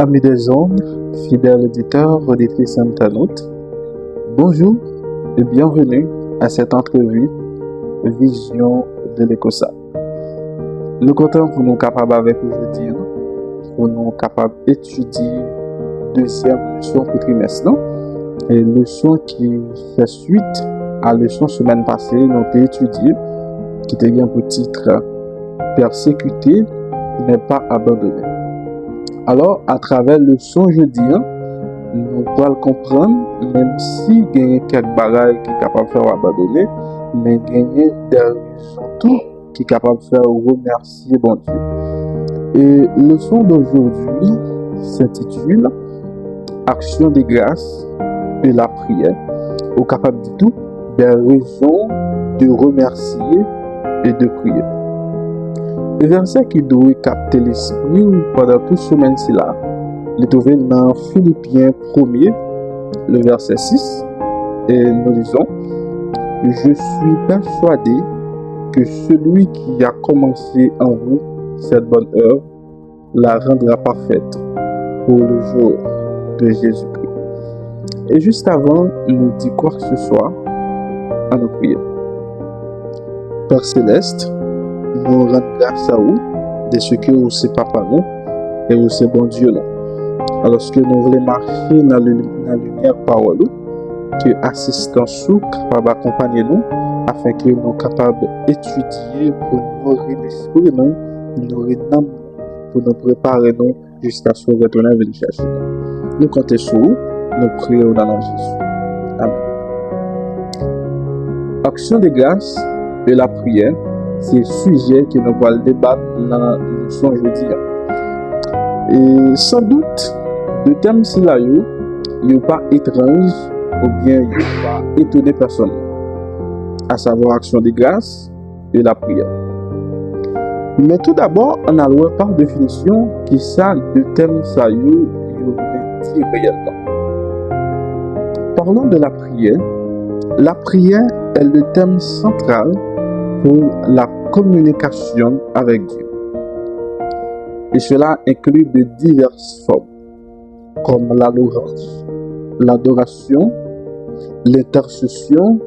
Amis des ondes, fidèles auditeurs, auditrices et internautes, bonjour et bienvenue à cette entrevue Vision de l'Écossa. Nous comptons pour nous capables avec aujourd'hui, pour nous capables d'étudier deuxième leçon pour trimestre, non? Et leçon qui fait suite à la leçon semaine passée, nous avons étudié, qui était bien pour titre Persécuté n'est pas abandonné. Alors, à travers le son jeudi, nous pouvons comprendre, même si il y a quelques bagages qui sont capables de faire abandonner, mais il y a des raisons tout qui sont capables de faire remercier bon Dieu. Et le son d'aujourd'hui s'intitule Action de grâce et la prière. Au capable de tout, des raisons de remercier et de prier. Le verset qui doit capter l'esprit pendant toute semaine-ci là, il est trouvé dans Philippiens 1er, le verset 6, et nous lisons: Je suis persuadé que celui qui a commencé en vous cette bonne œuvre la rendra parfaite pour le jour de Jésus-Christ. Et juste avant, il nous dit quoi que ce soit, à nous prier. Père Céleste, nous rendons grâce à vous de ce que vous c'est papa nous et vous c'est bon Dieu nous. Alors que nous voulons marcher dans la lumière parole, que assistance nous capable d'accompagner nous afin que nous capables d'étudier pour nourrir l'esprit nous, nourrir l'âme pour nous préparer nous jusqu'à ce qu'on retourne à venir chercher nous. Nous comptons sur vous, nous prions dans le nom de Jésus. Amen. Action de grâce et la prière, c'est le sujet que nous allons débattre dans la leçon jeudi. Et sans doute, le thème si là, il n'est pas étrange ou bien il n'est pas étonné personne. À savoir action de grâce et la prière. Mais tout d'abord, on a le par définition qui ça le thème ça il dit réellement. Parlons de la prière. La prière est le thème central pour la communication avec Dieu. Et cela inclut de diverses formes, comme la louange, l'adoration, l'intercession,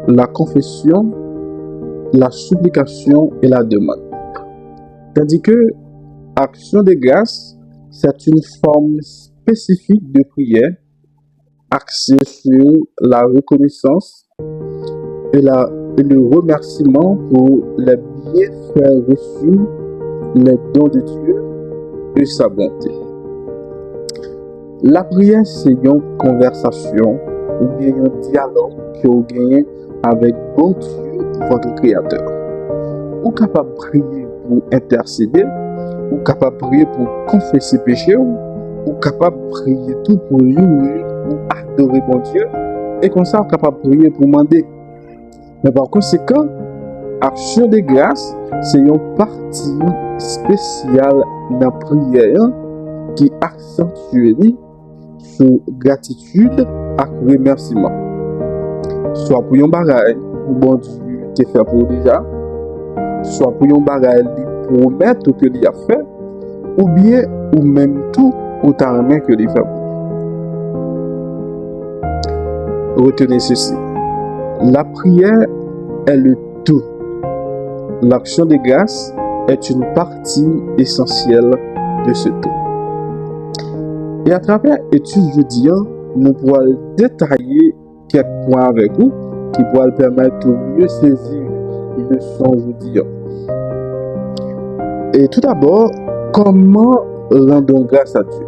la confession, la supplication et la demande. Tandis que action de grâce, c'est une forme spécifique de prière axée sur la reconnaissance et le remerciement pour les bienfaits reçus, les dons de Dieu et sa bonté. La prière, c'est une conversation ou bien un dialogue que vous gagnez avec bon Dieu, votre Créateur. Vous êtes capable de prier pour intercéder, vous êtes capable de prier pour confesser péché, vous êtes capable de prier tout pour louer ou adorer bon Dieu, et comme ça, vous êtes capable de prier pour demander. Mais par conséquent, action de grâce, c'est une partie spéciale de la prière qui accentue sur gratitude et remerciement. Soit pour un bagage pour bon Dieu te fait pour déjà, soit pour un bagage pour promettre que il a fait, ou bien ou même tout pour ta main que il fait pour. Retenez ceci. La prière est le tout. L'action de grâce est une partie essentielle de ce tout. Et à travers l'étude jeudi, nous pourrons détailler quelques points avec vous qui pourront permettre de mieux saisir le leçon jeudi. Et tout d'abord, comment rendre grâce à Dieu?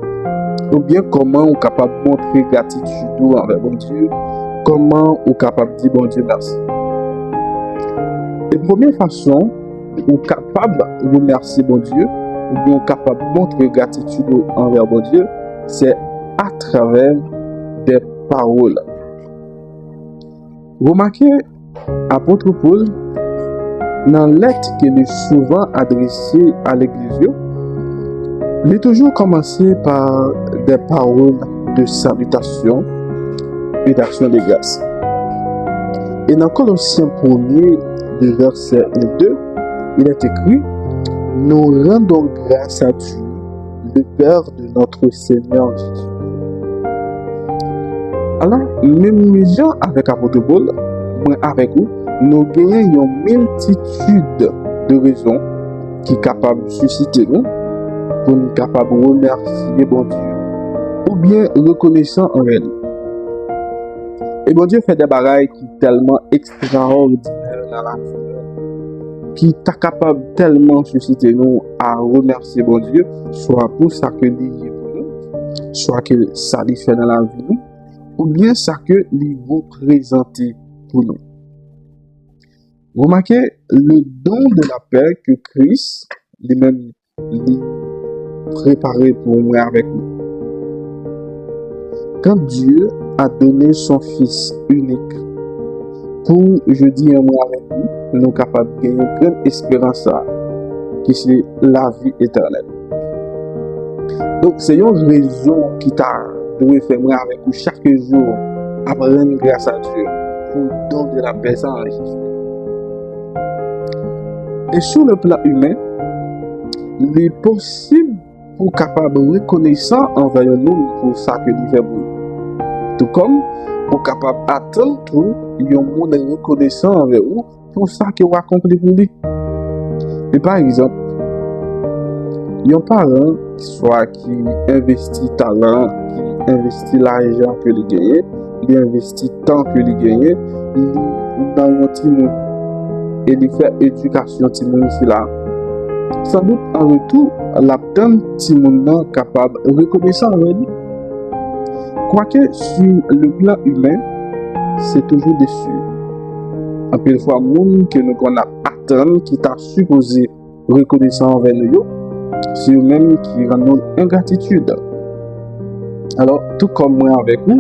Ou bien comment on est capable de montrer gratitude envers bon Dieu? Comment on est capable de dire bon Dieu merci? La première façon, on est capable de remercier bon Dieu, ou bien on est capable de montrer gratitude envers bon Dieu, c'est à travers des paroles. Remarquez, apôtre Paul, dans la lettre qu'il est souvent adressée à l'église, il est toujours commencé par des paroles de salutation et d'action de grâce. Et dans Colossiens 1er, le verset 1-2, il est écrit: Nous rendons grâce à Dieu, le Père de notre Seigneur Jésus. Alors, même gens avec apôtre Paul, moi avec vous, nous gagnons une multitude de raisons qui sont capables de susciter nous pour nous capables de remercier bon Dieu ou bien reconnaissant en elle. Et bon Dieu fait des bagailles qui sont tellement extraordinaires dans la vie, qui sont capables tellement de susciter nous à remercier bon Dieu, soit pour ça que il est pour nous, soit que ça lui fait dans la vie nous, ou bien ça que il vous présenter pour nous. Remarquez le don de la paix que Christ lui-même préparé pour moi avec nous. Quand Dieu a donné son Fils unique pour, je dis un mot avec nous, nous capables de gagner une grande espérance qui c'est la vie éternelle. Donc c'est une raison qui t'a donné faire moi avec vous chaque jour à rendre grâce à Dieu pour le don de la paix en Jésus. Et sur le plan humain, il est possible pour capable de reconnaissant envers nous pour ça que nous fait pour nous. Tout comme pour capable attendre tout, il y a un monde reconnaissant envers vous pour ça que vous accompli pour lui. Et par exemple, il y a un parent qui investit talent, qui investit l'argent que il gagne, il investit temps que il gagne dans un petit monde et il fait éducation petit monde ici là. Sans doute en retour, la petit monde capable de reconnaissant envers lui. Quoique sur le plan humain, c'est toujours déçu. En peu de fois, monde que nous qu'on a atteint, qui t'a supposé reconnaissant envers nous, c'est eux-mêmes qui rendent ingratitude. Alors, tout comme moi avec vous,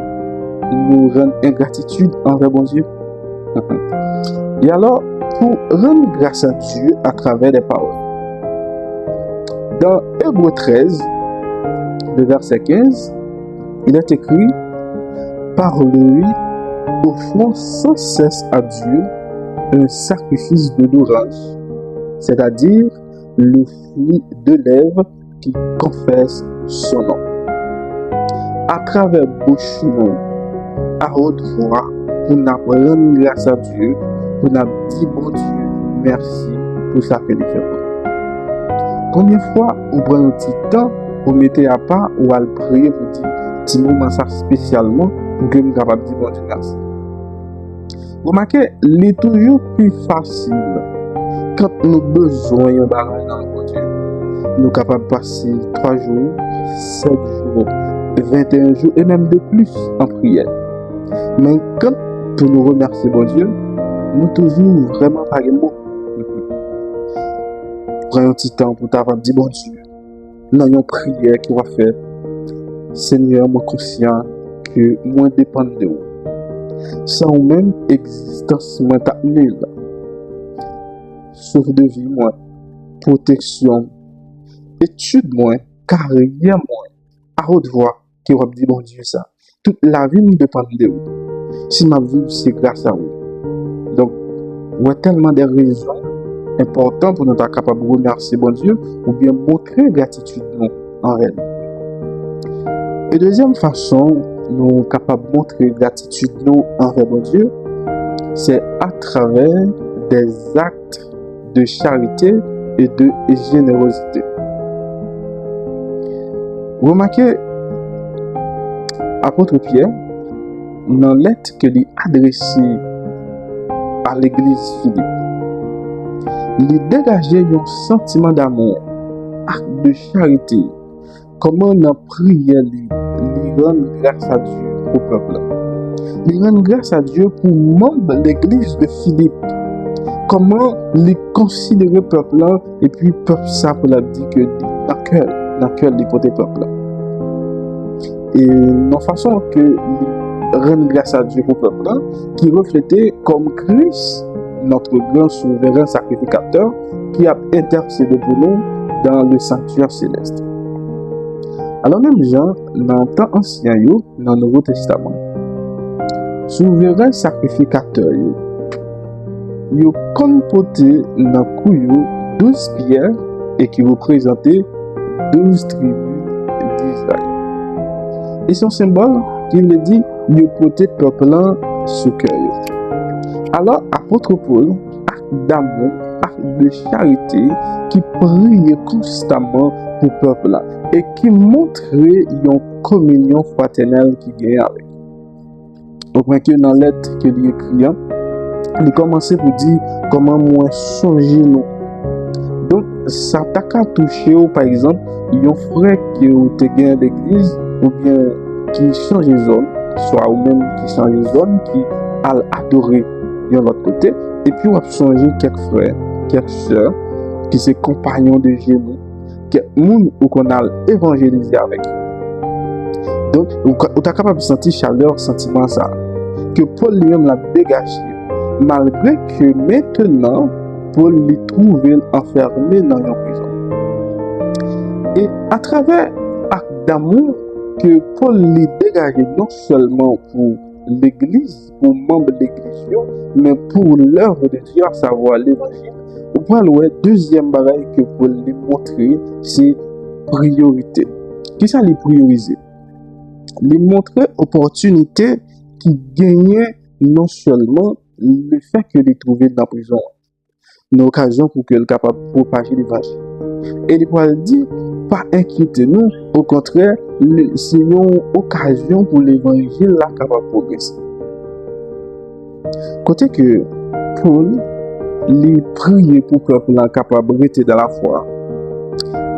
nous rendons ingratitude envers bon Dieu. Et alors, pour rendre grâce à Dieu à travers les paroles. Dans Hébreux 13, le verset 15, il est écrit: par lui, offrons sans cesse à Dieu un sacrifice d'odorance, c'est-à-dire le fruit de lèvres qui confesse son nom. À travers bouche à haute voix, pour nous rendre grâce à Dieu, pour nous dire bon Dieu, merci pour ça que nous faisons. Combien de fois vous prenez un petit temps pour mettre à part ou à le prier pour dire petit moment ça spécialement pour que nous capable de dire bon Dieu merci. Remarquez, il est toujours plus facile quand nous avons besoin d'un bagage dans le bon Dieu. Nous sommes capables de passer 3 jours, 7 jours, 21 jours et même de plus en prière. Mais quand nous remercions bon Dieu, nous toujours vraiment pas les mots. Prends un petit temps pour t'avoir dit bon Dieu. Dans une prière qui va faire, Seigneur, moi conscient que moi dépend de vous. Sans même existence, moi t'as nul. Sauf de vie, moi, protection, étude, moi, carrière, moi, à haute voix, qui va dire bon Dieu ça. Toute la vie me dépend de vous. Si ma vie, c'est grâce à vous. Donc, il y a tellement de raisons importantes pour nous être capables de remercier bon Dieu ou bien montrer gratitude en elle. Et deuxième façon, nous sommes capables de montrer gratitude envers bon Dieu, c'est à travers des actes de charité et de générosité. Remarquez, apôtre Pierre, dans la lettre que lui adressée à l'église Philippe, il dégageait un sentiment d'amour, acte de charité, comment dans prière il rend grâce à Dieu au peuple. Il rend grâce à Dieu pour membres de l'église de Philippe. Comment les considérer peuple et puis peuple ça pour la dire que dans cœur du côté peuple. Et de façon que rendre grâce à Dieu pour peuple qui reflétait comme Christ, notre grand souverain sacrificateur, qui a intercédé pour nous dans le sanctuaire céleste. Alors même Jean, dans le temps ancien, dans le Nouveau Testament, souverain sacrificateur, il a comporté dans le 12 pierres et qui représentait 12 tribus d'Israël. Et son symbole, il le dit, il portait peuple sous cœur. Alors, apôtre Paul, acte d'amour, acte de charité, qui priait constamment pour le peuple là, et qui montrait une communion fraternelle qui gagne avec. Donc, dans la lettre que lui écrit, il commençait pour dire comment moi songer nous. Donc, ça t'a qu'à toucher, par exemple, un frère qui est gagné l'église, ou bien qui change de zone, soit ou même qui change de zone, qui a adoré de l'autre côté, et puis on va changer quelques frères, quelques sœurs, qui sont compagnons de Jésus, qui sont qu'on a évangélisé avec. Donc, on est capable de sentir chaleur, sentiment ça, que Paul lui-même l'a dégagé, malgré que maintenant, Paul l'y trouve enfermé dans une prison. Et à travers l'acte d'amour que Paul l'y dégagé non seulement pour l'église, pour membres de l'église, mais pour l'œuvre de Dieu, à savoir l'évangile, on voit le deuxième bagage que Paul lui montrer, c'est priorité. Qui ça lui prioriser? Lui montrer opportunité qui gagnait non seulement le fait que les trouver dans la prison, une occasion pour qu'elle soit capable de propager l'évangile. Et il va dire, pas inquiétez-nous, au contraire, c'est une occasion pour l'évangile là capable de progresser. Côté que Paul, il priait pour que le peuple capable de rester dans la foi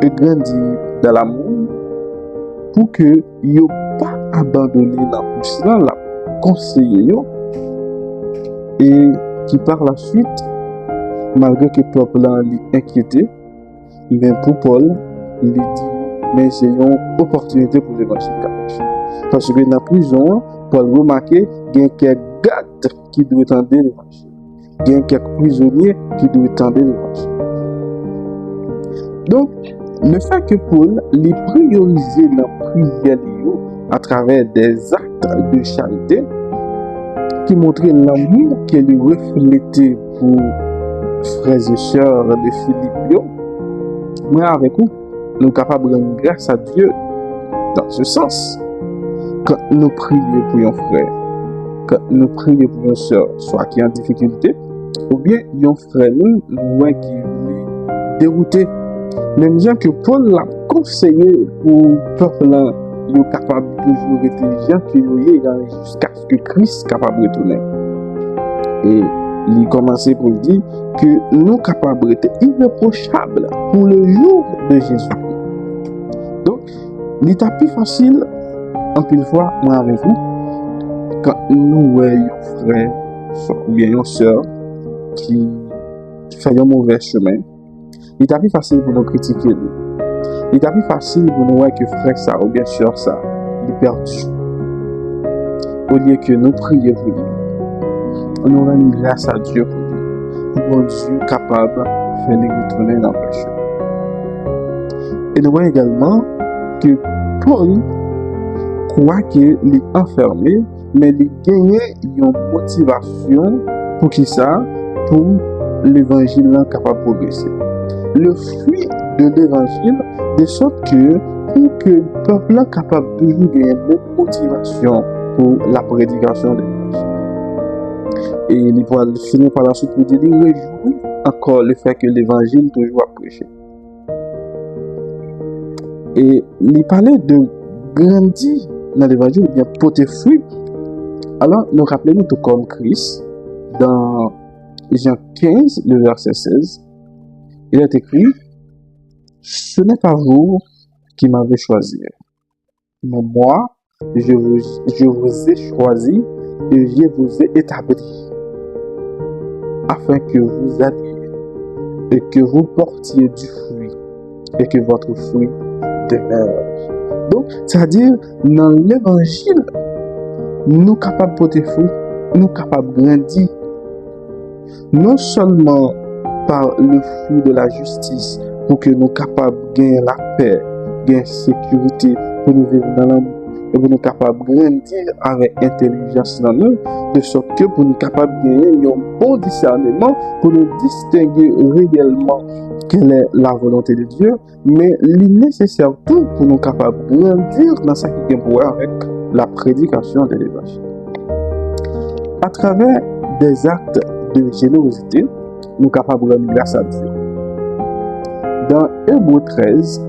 et grandir dans l'amour pour que il pas abandonné dans la pousse là, la conseiller et qui par la suite, malgré que le peuple est inquiété, mais pour Paul, il dit, mais c'est une opportunité pour l'évangile. Parce que dans la prison, Paul remarque qu'il y a quelques gardes qui doivent tendre l'évangile. Il y a quelques prisonniers qui doivent tendre l'évangile. Donc, le fait que Paul les priorisé dans la prière à travers des actes de charité qui montraient l'amour qu'il reflétait pour frères et sœurs de Philippe, moi avec vous, nous sommes capables de rendre grâce à Dieu dans ce sens. Quand nous prions pour un frère, quand nous prions pour une sœur, soit qui est en difficulté, ou bien un frère nous qui est dérouté. Même bien que Paul l'a conseillé pour le peuple là, il est capable de toujours intelligent jusqu'à ce que Christ soit capable de retourner. Et il commençait pour dire que nous sommes capables d'être irréprochables pour le jour de Jésus. Donc, il est plus facile, en plus fois, moi avec vous, quand nous voyons un frère ou bien une soeur qui fait un mauvais chemin, il est plus facile pour nous critiquer. Il est plus facile pour nous voir que frère ça ou bien soeur ça, il est perdu. Au lieu que nous prions pour lui, nous rendons grâce à Dieu pour lui. Pour Dieu capable de faire nous retourner dans le péché. Et nous voyons également que Paul croit qu'il est enfermé, mais il gagne une motivation pour qui ça, pour l'évangile capable de progresser. Le fruit de l'évangile, de sorte que pour que le peuple soit capable de toujours gagner une motivation pour la prédication de l'évangile. Et il va finir par la suite pour dire, il réjouit encore le fait que l'évangile toujours a prêché. Et il parlait de grandir dans l'évangile, bien porter fruit. Alors, nous rappelons tout comme Christ, dans Jean 15, le verset 16, il est écrit, ce n'est pas vous qui m'avez choisi, mais moi, je vous ai choisi et je vous ai établi, afin que vous alliez et que vous portiez du fruit et que votre fruit demeure. Donc, c'est-à-dire, dans l'évangile, nous sommes capables de porter fruit, nous sommes capables de grandir, non seulement par le fruit de la justice, pour que nous soyons capables de gagner la paix, gagner la sécurité, pour nous vivre dans l'amour, et pour nous capables de grandir avec intelligence dans nous, de sorte que pour nous capables de gagner un bon discernement, pour nous distinguer réellement quelle est la volonté de Dieu, mais il est nécessaire tout pour nous capables de grandir dans ce qui est pour avec la prédication de l'évangile. À travers des actes de générosité, nous sommes capables de rendre grâce à Dieu. Dans Hébreux 13,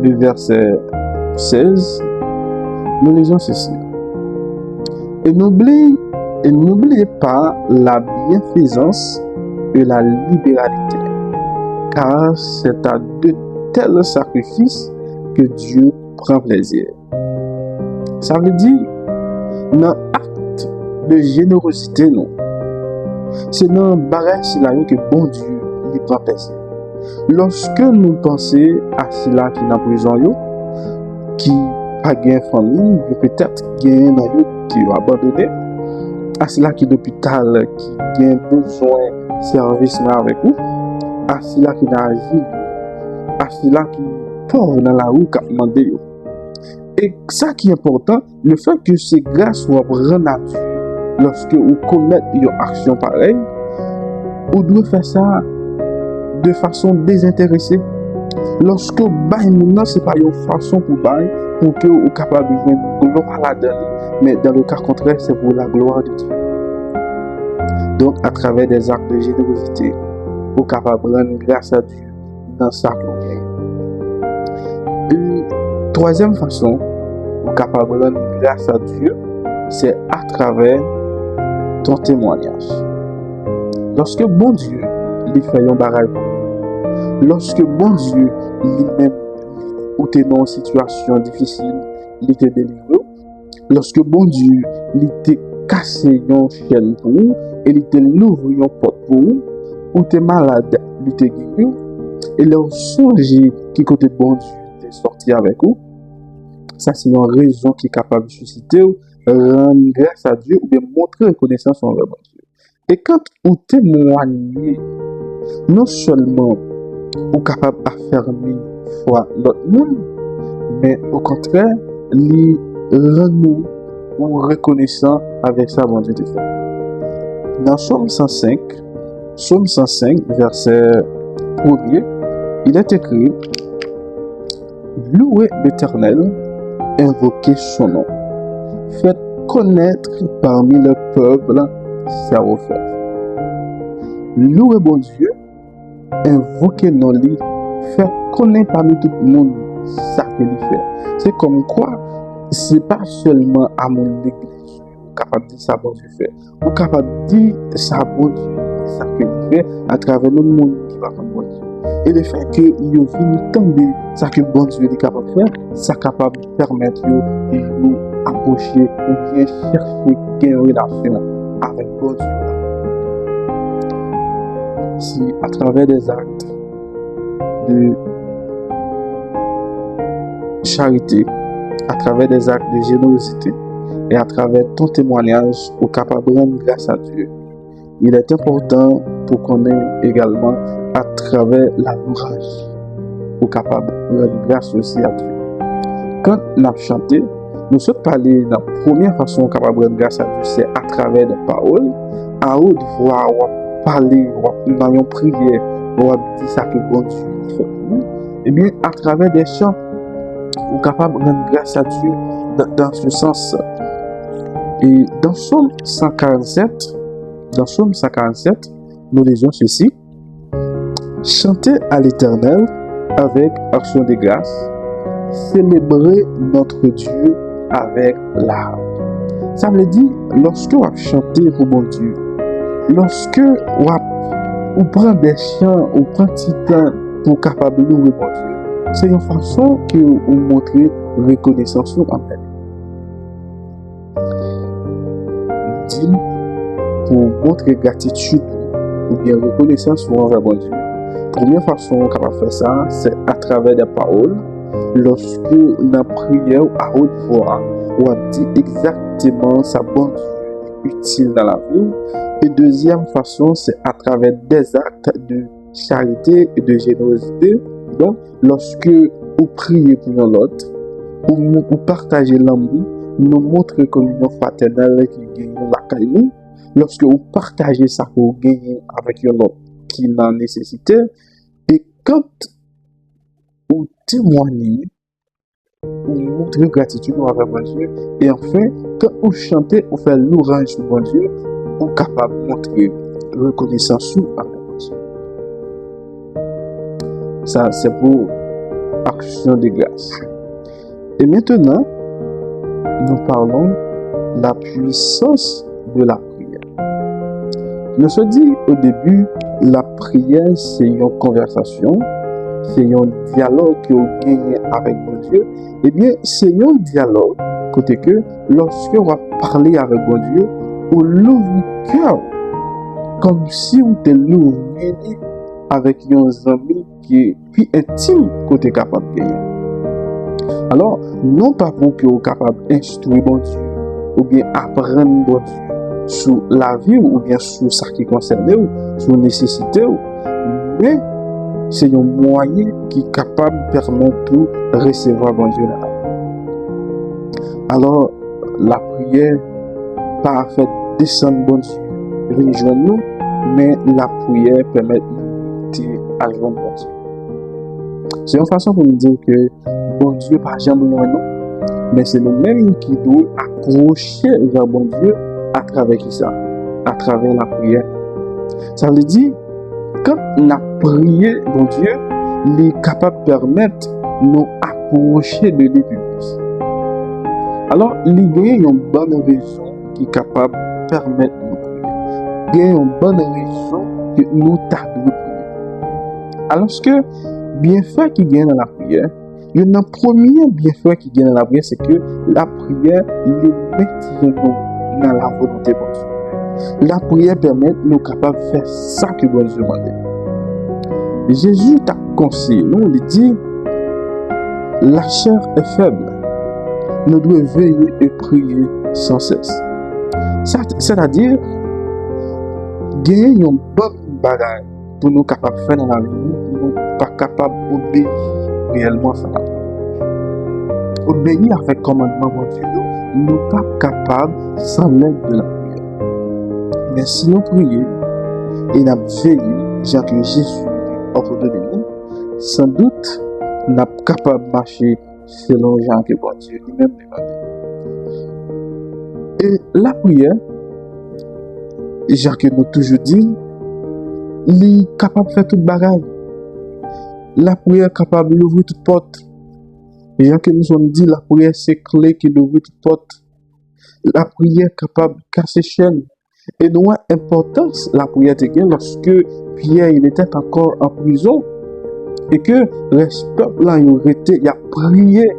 le verset 16, nous lisons ceci. Et n'oubliez pas la bienfaisance et la libéralité, car c'est à de tels sacrifices que Dieu prend plaisir. Ça veut dire, dans l'acte de générosité, non. C'est dans le bagage que bon Dieu lui prend plaisir. Lorsque nous pensons à cela qui est en prison, qui n'a pas de famille, peut-être qu'il y a qui est abandonné, à cela qui est d'hôpital, qui a besoin de service avec vous, à cela qui est asile, à cela qui est pauvre dans la rue, qui a demandé. Et ça qui est important, le fait que ces grâces soient rendre à Dieu, lorsque vous commettez une action pareille, vous devez faire ça de façon désintéressée. Lorsque vous baillez, ce n'est pas une façon pour bailler, pour que vous soyez capable de voir gloire à la donne, mais dans le cas contraire, c'est pour la gloire de Dieu. Donc, à travers des actes de générosité, vous êtes capable de rendre grâce à Dieu dans sa gloire. Une troisième façon, vous êtes capable de rendre grâce à Dieu, c'est à travers ton témoignage. Lorsque bon Dieu lui fait un barrage, lorsque bon Dieu lui-même ou t'es dans une situation difficile, il te délivre. Lorsque bon Dieu lui te cassé une chaîne pour vous et il te l'ouvre une porte pour vous, ou t'es malade, il te guérit. Et leur songe qui côté bon Dieu t'est sorti avec vous, ça c'est une raison qui est capable de susciter rendre grâce à Dieu ou de montrer reconnaissance envers bon Dieu. Et quand vous témoignez, non seulement vous êtes capable d'affirmer foi l'autre monde, mais au contraire, lui rendre nous reconnaissant avec sa bon Dieu de fait. Dans Psaume 105, verset 1er, il est écrit: Louez l'Éternel, invoquez son nom. Faites connaître parmi le peuple ses refaits. Louez bon Dieu, invoquez non lui, faites connaître parmi tout le monde ça qu'il fait. C'est comme quoi, c'est pas seulement à mon église capable de dire ça bon Dieu fait. Ou capable de dire ça bon Dieu, ça qu'il fait à travers le monde qui va comme bon Dieu. Et le fait que nous venons tomber ça que bon Dieu est capable de faire, ça capable de permettre de nous approcher ou bien chercher une relation avec bon Dieu. Si à travers des actes de charité, à travers des actes de générosité et à travers ton témoignage au capable de rendre grâce à Dieu, il est important pour qu'on ait également à travers l'encourage au capable de rendre grâce aussi à Dieu. Quand on a chanté, nous sommes parlé de la première façon capable de rendre grâce à Dieu, c'est à travers des paroles, à haute voix, ou parler, ou dans une prière, ou dire ça que bon Dieu fait pour nous. Et bien, à travers des chants, ou capable de rendre grâce à Dieu dans ce sens. Et dans Psaume 147, nous lisons ceci: Chantez à l'Éternel avec action de grâce, célébrez notre Dieu avec l'art. Ça veut dire, lorsque vous chantez pour mon Dieu, lorsque vous prenez des chants, vous prenez petit temps pour capable de louer mon Dieu, c'est une façon que vous montrez reconnaissance envers lui. Dit pour montrer gratitude ou bien reconnaissance envers mon Dieu. Première façon qu'on va faire ça, c'est à travers des paroles. Lorsque la prière à haute voix, on dit exactement sa bonne Dieu utile dans la vie. Et deuxième façon, c'est à travers des actes de charité et de générosité. Donc, lorsque vous priez pour l'autre, ou partager l'amour, nous montrer communion fraternelle qui gagne la caille. Lorsque vous partagez ça pour gagner avec un autre qui n'a nécessité, et quand vous témoignez, vous montrez gratitude envers bon Dieu, et enfin, quand vous chantez, vous faites louange sur bon Dieu, vous êtes capable de montrer reconnaissance envers bon Dieu. Ça, c'est pour action de grâce. Et maintenant, nous parlons de la puissance de la prière. Nous se dit au début, la prière, c'est une conversation, c'est un dialogue que vous gagnez avec bon Dieu. Eh bien, c'est un dialogue, côté que lorsque vous parlez avec bon Dieu, vous l'ouvrez le cœur, comme si vous êtes l'ouvriez avec un ami qui est plus intime côté capable de gagner. Alors, non pas pour que vous soyez capable d'instruire bon Dieu, ou bien apprendre bon Dieu sur la vie, ou bien sur ce qui concerne vous, sur les nécessités, mais c'est un moyen qui est capable de permettre de recevoir bon Dieu là. Alors, la prière, pas fait descendre bon Dieu, venir joindre nous, mais la prière permet de à joindre bon Dieu. C'est une façon pour nous dire que bon Dieu pas jamais loin nous, mais c'est nous-mêmes qui doit accrocher vers bon Dieu à travers qui ça? À travers la prière. Ça veut dire, quand on a prié bon Dieu, il est capable de permettre de nous approcher de lui plus. Alors, il y a une bonne raison qui est capable de permettre de nous prier. Il y a une bonne raison que nous devons prier. Alors que bienfait qui gagne dans la prière, il y a un premier bienfait qui gagne dans la prière, c'est que la prière, il maintient nous dans la volonté de Dieu. La prière permet de nous capables de faire ça que bon Dieu demande. Jésus t'a conseillé, nous, il dit, la chair est faible. Nous devons veiller et prier sans cesse. C'est-à-dire, gagner une bonne bagaille pour nous capables de faire dans la vie, nous ne sommes pas capables d'obéir réellement à la prière. Obéir avec le commandement de Dieu, nous ne sommes pas capables sans l'aide de la prière. Mais si nous prions et nous veillons, genre que Jésus ordonne nous, sans doute, nous sommes capables de marcher selon genre que bon Dieu lui-même demande. Et la prière, genre que nous toujours dit, il est capable de faire toute bagaille. La prière est capable d'ouvrir toute porte. Et genre que nous avons dit, la prière c'est clé qui ouvre toute porte. La prière est capable de casser chaîne. Et nous avons importance la prière de Dieu lorsque Pierre il était encore en prison et que le peuple là il a prié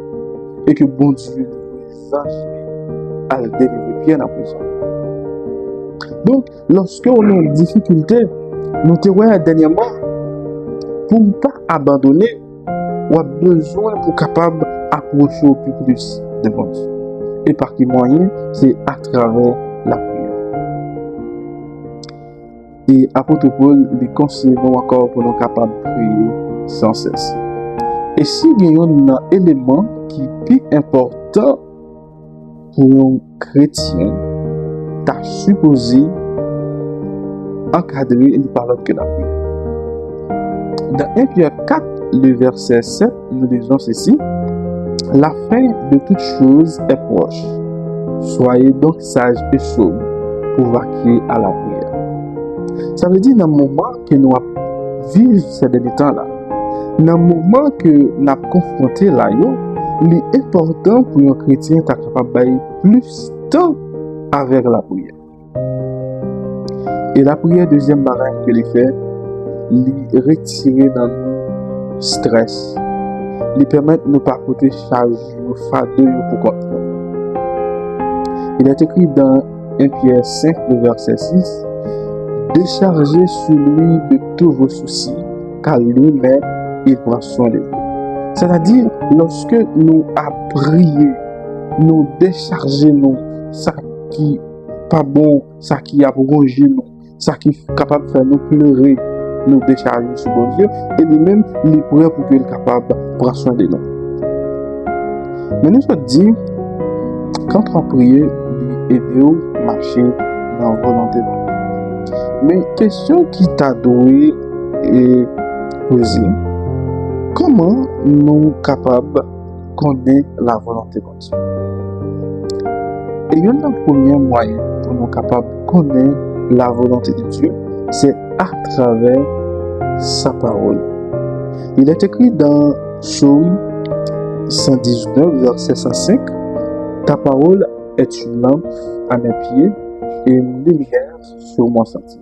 et que bon Dieu nous a délivrer Pierre dans la prison. Donc, lorsque on a une difficulté, nous te voyons dernièrement, pour ne pas abandonner, on a besoin pour capable d'approcher au plus de bon Dieu. Et par quel moyen? C'est à travers la prière. Et apôtre Paul les conseille encore pour nous capables de prier sans cesse. Et si il y a un élément qui est plus important pour un chrétien, tu as supposé encadrer une parole que la prière. Dans 1 Pierre 4, le verset 7, nous disons ceci: la fin de toute chose est proche. Soyez donc sages et sobres pour vaquer à la prière. Ça veut dire dans le moment que nous vivons ces derniers temps-là, dans le moment que nous sommes confrontés là, il est important pour un chrétien d'être capable de plus de temps avec la prière. Et la prière, deuxième barrière que il fait, il retire dans nous stress. Il permet de ne pas porter charge ou fardeau pour contre. Il est écrit dans 1 Pierre 5, le verset 6, déchargez sur lui de tous vos soucis, car lui-même, il prend soin de vous. C'est-à-dire, lorsque nous prions, nous déchargeons ça qui n'est pas bon, ça qui a rongé nous, ça qui est capable de faire nous pleurer, nous décharger sur bon Dieu, et lui-même, il est prêt pour qu'il soit capable de prendre soin de nous. Mais nous sommes dit, quand on prie, il aide à marcher dans la volonté de Dieu. Mais question qui t'a doué et posée, comment nous sommes capables de connaître la volonté de Dieu? Et il y a un premier moyen pour nous capables de connaître la volonté de Dieu, c'est à travers sa parole. Il est écrit dans Psaume 119, verset 105, « Ta parole est une lampe à mes pieds et une lumière sur mon sentier. »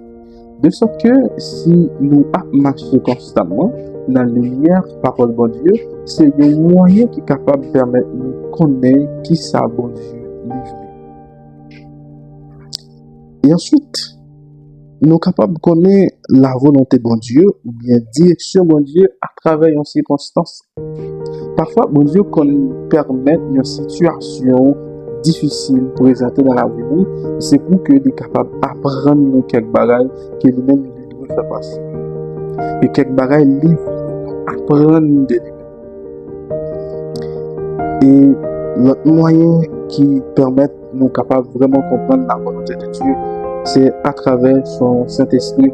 De sorte que si nous marchons constamment dans la lumière parole de Dieu, c'est un moyen qui est capable de permettre de nous connaître qui ça bon Dieu livré. Et ensuite, nous sommes capables de connaître la volonté de bon Dieu ou bien direction de bon Dieu à travers une circonstance. Parfois, bon Dieu permet une situation difficile présentée dans la vie, c'est pour que nous soyons capables d'apprendre quelques bagages que nous-mêmes nous devons faire passer. Et quelques bagages nous apprendre de nous. Et l'autre moyen qui permet de nous capables vraiment comprendre la volonté de Dieu, c'est à travers son Saint-Esprit.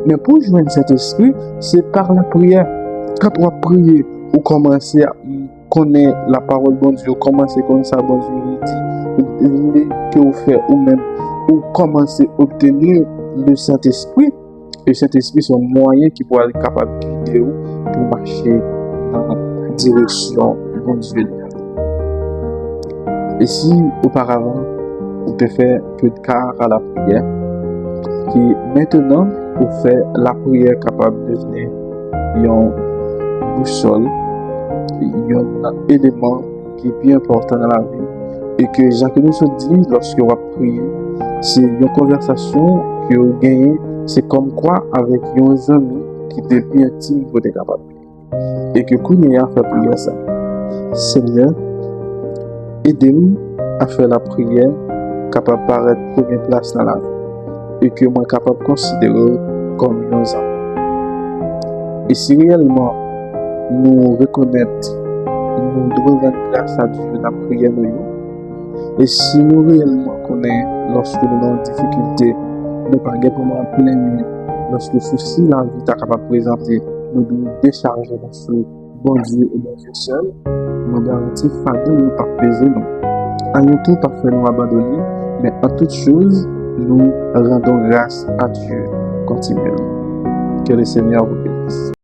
Mais pour joindre Saint-Esprit, c'est par la prière. Quand on prie, ou commencer à connaître la parole de bon Dieu, ou commencer à connaître sa bon Dieu dit, que vous faites, ou même, ou commencer à obtenir le Saint-Esprit. Le Saint-Esprit, c'est un moyen qui pourra être capable de guider vous pour marcher dans la direction de bon Dieu. Et si auparavant, vous pouvez faire peu de quart à la prière, qui maintenant, vous faites la prière capable de devenir une boussole, un élément qui est bien important dans la vie. Et que Jacques nous se dit, lorsque vous priez, c'est une conversation que vous gagnez, c'est comme quoi avec un ami qui devient intime pour être capable. Et que quand vous fait prier ça, Seigneur, aidez-moi à faire la prière capable de paraître première place dans la vie et que moi capable de considérer comme un ami. Et si réellement nous reconnaissons, nous devons rendre grâce à Dieu dans la prière et si nous réellement connaissons lorsque nous sommes en difficulté, nous ne pouvons pas comment plein nuit, lorsque souci la vie est capable de présenter, nous devons décharger notre bon Dieu et bon Dieu seul, nous garantissons que nous ne pas peser nous. En tout, pas faire nous abandonner, mais en toute chose, nous rendons grâce à Dieu continuellement. Que le Seigneur vous bénisse.